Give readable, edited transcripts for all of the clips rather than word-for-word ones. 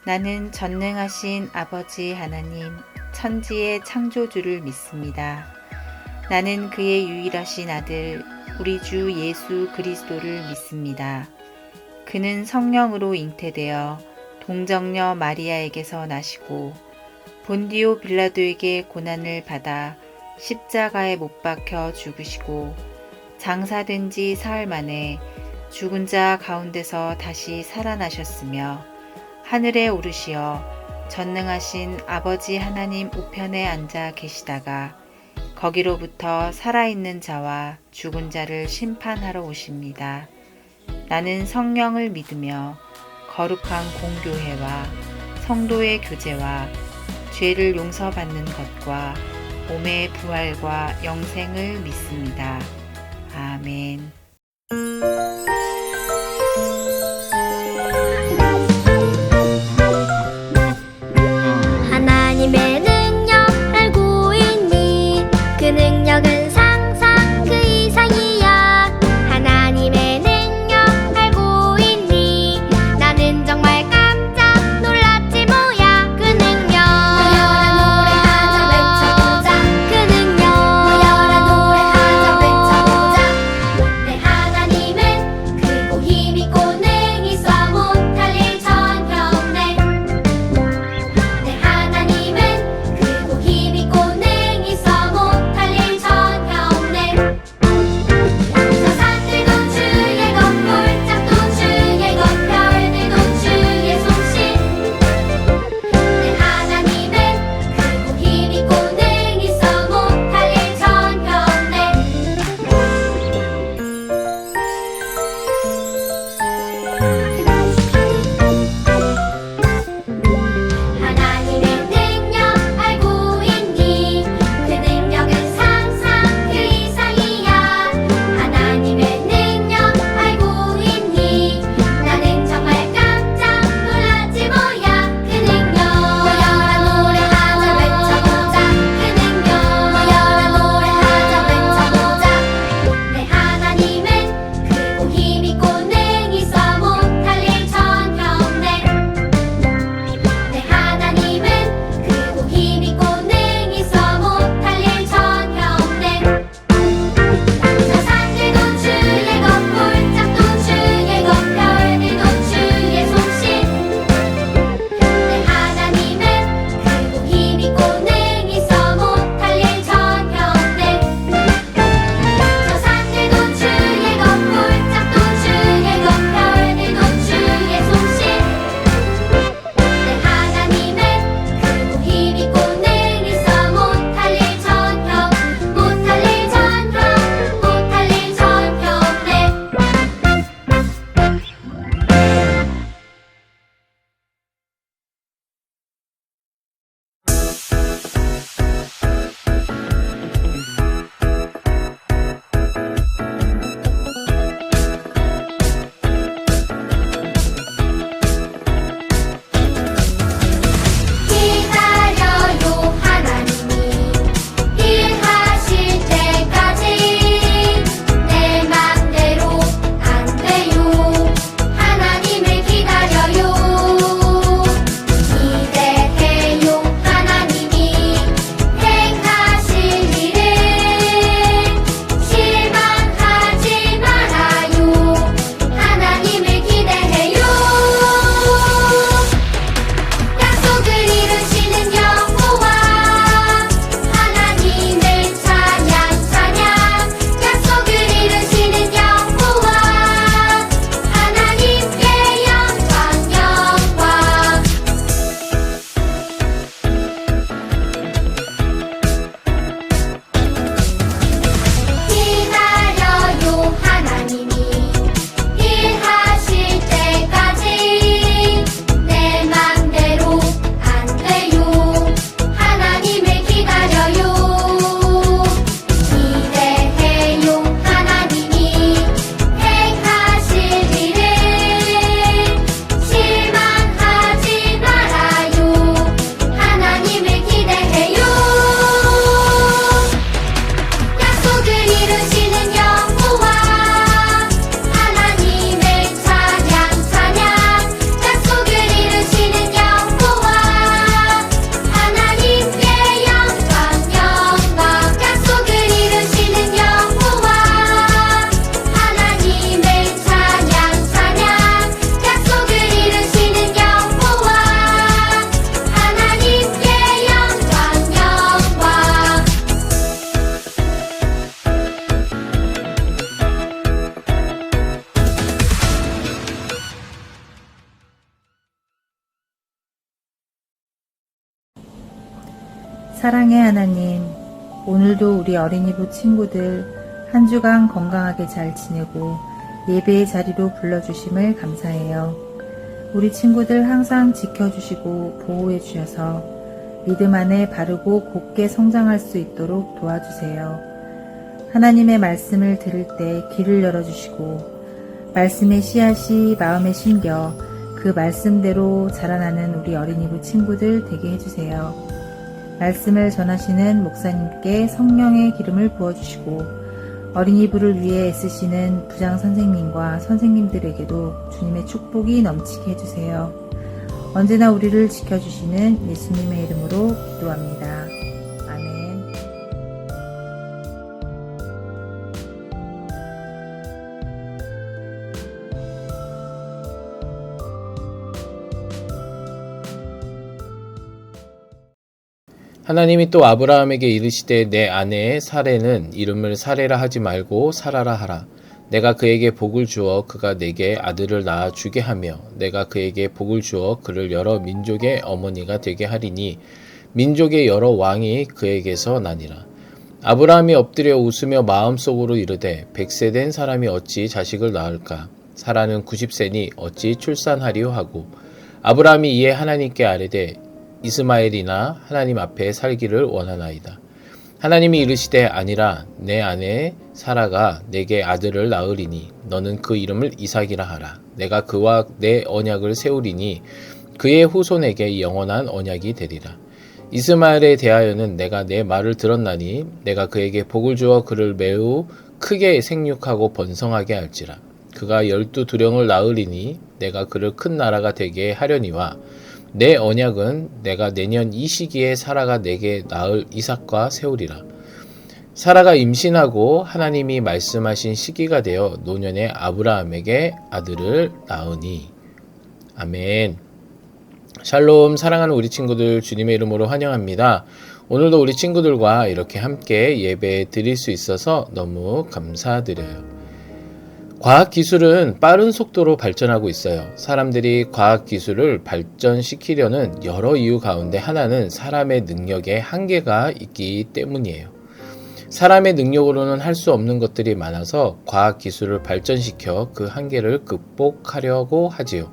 나는 전능하신 아버지 하나님, 천지의 창조주를 믿습니다. 나는 그의 유일하신 아들, 우리 주 예수 그리스도를 믿습니다. 그는 성령으로 잉태되어 동정녀 마리아에게서 나시고 본디오 빌라도에게 고난을 받아 십자가에 못 박혀 죽으시고 장사된 지 사흘 만에 죽은 자 가운데서 다시 살아나셨으며 하늘에 오르시어 전능하신 아버지 하나님 우편에 앉아 계시다가 거기로부터 살아있는 자와 죽은 자를 심판하러 오십니다. 나는 성령을 믿으며 거룩한 공교회와 성도의 교제와 죄를 용서받는 것과 몸의 부활과 영생을 믿습니다. 아멘. 하나님의 능력 알고 있니? 그 능력은 상상 그 이상이야. 하나님의 능력 알고 있니? 나는 정말 깜짝 놀랐지 뭐야. 그 능력 무열한 노래하자 외쳐보자. 그 능력 무열한 노래하자 외쳐보자. 사랑의 하나님, 오늘도 우리 어린이부 친구들 한 주간 건강하게 잘 지내고 예배의 자리로 불러주심을 감사해요. 우리 친구들 항상 지켜주시고 보호해 주셔서 믿음 안에 바르고 곱게 성장할 수 있도록 도와주세요. 하나님의 말씀을 들을 때 귀를 열어주시고 말씀의 씨앗이 마음에 심겨 그 말씀대로 자라나는 우리 어린이부 친구들 되게 해주세요. 말씀을 전하시는 목사님께 성령의 기름을 부어주시고 어린이부를 위해 애쓰시는 부장 선생님과 선생님들에게도 주님의 축복이 넘치게 해주세요. 언제나 우리를 지켜주시는 예수님의 이름으로 기도합니다. 아멘. 하나님이 또 아브라함에게 이르시되 내 아내 사레는 이름을 사레라 하지 말고 사라라 하라. 내가 그에게 복을 주어 그가 내게 아들을 낳아 주게 하며 내가 그에게 복을 주어 그를 여러 민족의 어머니가 되게 하리니 민족의 여러 왕이 그에게서 나니라. 아브라함이 엎드려 웃으며 마음속으로 이르되 100세 된 사람이 어찌 자식을 낳을까? 사라는 90세니 어찌 출산하리요 하고 아브라함이 이에 하나님께 아뢰되 이스마엘이나 하나님 앞에 살기를 원하나이다. 하나님이 이르시되 아니라 내 아내 사라가 내게 아들을 낳으리니 너는 그 이름을 이삭이라 하라. 내가 그와 내 언약을 세우리니 그의 후손에게 영원한 언약이 되리라. 이스마엘에 대하여는 내가 내 말을 들었나니 내가 그에게 복을 주어 그를 매우 크게 생육하고 번성하게 할지라. 그가 12두령을 낳으리니 내가 그를 큰 나라가 되게 하려니와 내 언약은 내가 내년 이 시기에 사라가 내게 낳을 이삭과 세우리라. 사라가 임신하고 하나님이 말씀하신 시기가 되어 노년에 아브라함에게 아들을 낳으니. 아멘. 샬롬. 사랑하는 우리 친구들 주님의 이름으로 환영합니다. 오늘도 우리 친구들과 이렇게 함께 예배 드릴 수 있어서 너무 감사드려요. 과학기술은 빠른 속도로 발전하고 있어요. 사람들이 과학기술을 발전시키려는 여러 이유 가운데 하나는 사람의 능력에 한계가 있기 때문이에요. 사람의 능력으로는 할 수 없는 것들이 많아서 과학기술을 발전시켜 그 한계를 극복하려고 하지요.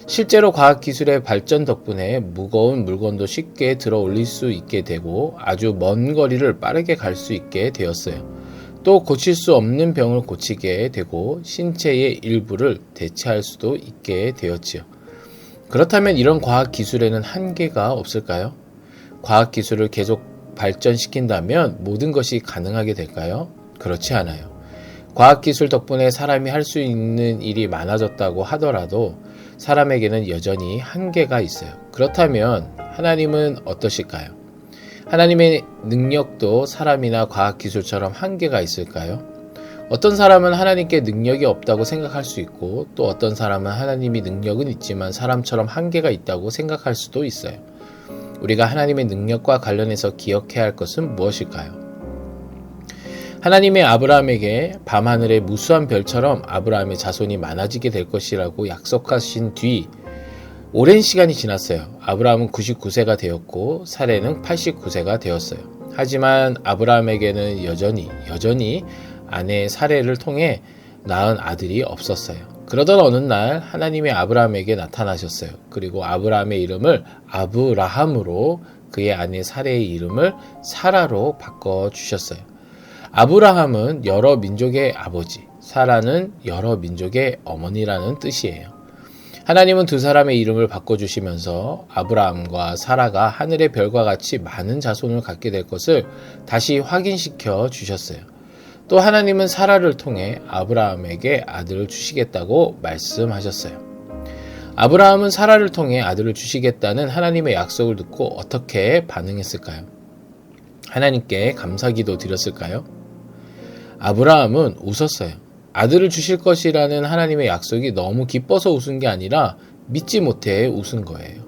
실제로 과학기술의 발전 덕분에 무거운 물건도 쉽게 들어 올릴 수 있게 되고 아주 먼 거리를 빠르게 갈 수 있게 되었어요. 또 고칠 수 없는 병을 고치게 되고 신체의 일부를 대체할 수도 있게 되었지요. 그렇다면 이런 과학기술에는 한계가 없을까요? 과학기술을 계속 발전시킨다면 모든 것이 가능하게 될까요? 그렇지 않아요. 과학기술 덕분에 사람이 할 수 있는 일이 많아졌다고 하더라도 사람에게는 여전히 한계가 있어요. 그렇다면 하나님은 어떠실까요? 하나님의 능력도 사람이나 과학기술처럼 한계가 있을까요? 어떤 사람은 하나님께 능력이 없다고 생각할 수 있고 또 어떤 사람은 하나님이 능력은 있지만 사람처럼 한계가 있다고 생각할 수도 있어요. 우리가 하나님의 능력과 관련해서 기억해야 할 것은 무엇일까요? 하나님의 아브라함에게 밤하늘의 무수한 별처럼 아브라함의 자손이 많아지게 될 것이라고 약속하신 뒤 오랜 시간이 지났어요. 아브라함은 99세가 되었고 사레는 89세가 되었어요. 하지만 아브라함에게는 여전히 아내 사레를 통해 낳은 아들이 없었어요. 그러던 어느 날 하나님이 아브라함에게 나타나셨어요. 그리고 아브라함의 이름을 아브라함으로 그의 아내 사레의 이름을 사라로 바꿔주셨어요. 아브라함은 여러 민족의 아버지, 사라는 여러 민족의 어머니라는 뜻이에요. 하나님은 두 사람의 이름을 바꿔주시면서 아브라함과 사라가 하늘의 별과 같이 많은 자손을 갖게 될 것을 다시 확인시켜 주셨어요. 또 하나님은 사라를 통해 아브라함에게 아들을 주시겠다고 말씀하셨어요. 아브라함은 사라를 통해 아들을 주시겠다는 하나님의 약속을 듣고 어떻게 반응했을까요? 하나님께 감사기도 드렸을까요? 아브라함은 웃었어요. 아들을 주실 것이라는 하나님의 약속이 너무 기뻐서 웃은 게 아니라 믿지 못해 웃은 거예요.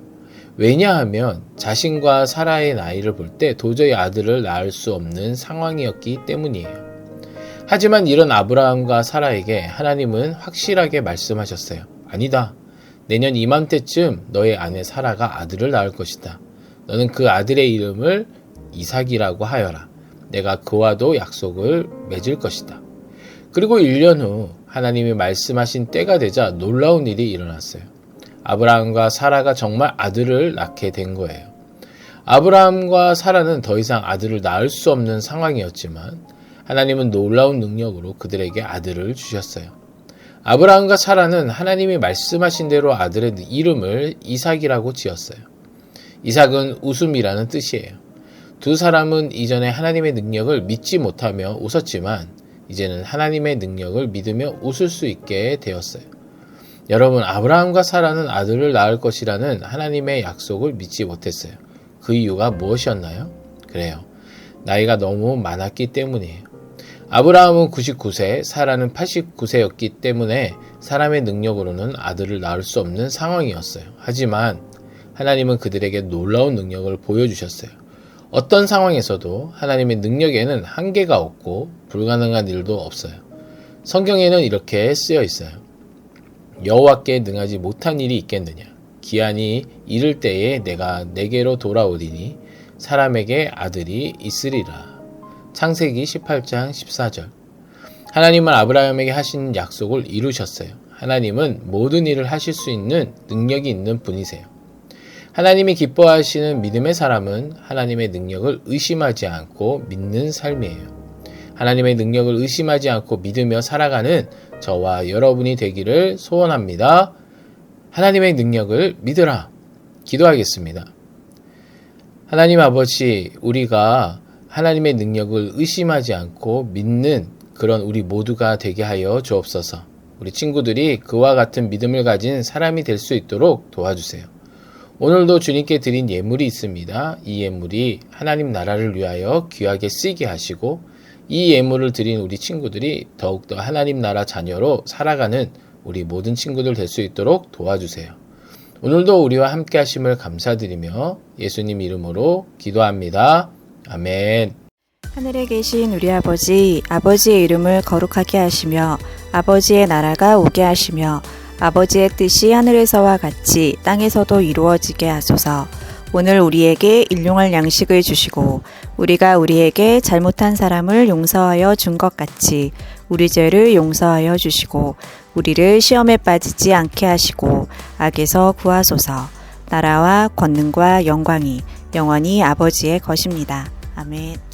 왜냐하면 자신과 사라의 나이를 볼 때 도저히 아들을 낳을 수 없는 상황이었기 때문이에요. 하지만 이런 아브라함과 사라에게 하나님은 확실하게 말씀하셨어요. 아니다. 내년 이맘때쯤 너의 아내 사라가 아들을 낳을 것이다. 너는 그 아들의 이름을 이삭이라고 하여라. 내가 그와도 약속을 맺을 것이다. 그리고 1년 후 하나님이 말씀하신 때가 되자 놀라운 일이 일어났어요. 아브라함과 사라가 정말 아들을 낳게 된 거예요. 아브라함과 사라는 더 이상 아들을 낳을 수 없는 상황이었지만 하나님은 놀라운 능력으로 그들에게 아들을 주셨어요. 아브라함과 사라는 하나님이 말씀하신 대로 아들의 이름을 이삭이라고 지었어요. 이삭은 웃음이라는 뜻이에요. 두 사람은 이전에 하나님의 능력을 믿지 못하며 웃었지만 이제는 하나님의 능력을 믿으며 웃을 수 있게 되었어요. 여러분, 아브라함과 사라는 아들을 낳을 것이라는 하나님의 약속을 믿지 못했어요. 그 이유가 무엇이었나요? 그래요. 나이가 너무 많았기 때문이에요. 아브라함은 99세, 사라는 89세였기 때문에 사람의 능력으로는 아들을 낳을 수 없는 상황이었어요. 하지만 하나님은 그들에게 놀라운 능력을 보여주셨어요. 어떤 상황에서도 하나님의 능력에는 한계가 없고 불가능한 일도 없어요. 성경에는 이렇게 쓰여 있어요. 여호와께 능하지 못한 일이 있겠느냐. 기한이 이를 때에 내가 내게로 돌아오리니 사람에게 아들이 있으리라. 창세기 18장 14절. 하나님은 아브라함에게 하신 약속을 이루셨어요. 하나님은 모든 일을 하실 수 있는 능력이 있는 분이세요. 하나님이 기뻐하시는 믿음의 사람은 하나님의 능력을 의심하지 않고 믿는 삶이에요. 하나님의 능력을 의심하지 않고 믿으며 살아가는 저와 여러분이 되기를 소원합니다. 하나님의 능력을 믿으라. 기도하겠습니다. 하나님 아버지, 우리가 하나님의 능력을 의심하지 않고 믿는 그런 우리 모두가 되게 하여 주옵소서. 우리 친구들이 그와 같은 믿음을 가진 사람이 될 수 있도록 도와주세요. 오늘도 주님께 드린 예물이 있습니다. 이 예물이 하나님 나라를 위하여 귀하게 쓰이게 하시고 이 예물을 드린 우리 친구들이 더욱더 하나님 나라 자녀로 살아가는 우리 모든 친구들 될 수 있도록 도와주세요. 오늘도 우리와 함께 하심을 감사드리며 예수님 이름으로 기도합니다. 아멘. 하늘에 계신 우리 아버지, 아버지의 이름을 거룩하게 하시며 아버지의 나라가 오게 하시며 아버지의 뜻이 하늘에서와 같이 땅에서도 이루어지게 하소서. 오늘 우리에게 일용할 양식을 주시고 우리가 우리에게 잘못한 사람을 용서하여 준 것 같이 우리 죄를 용서하여 주시고 우리를 시험에 빠지지 않게 하시고 악에서 구하소서. 나라와 권능과 영광이 영원히 아버지의 것입니다. 아멘.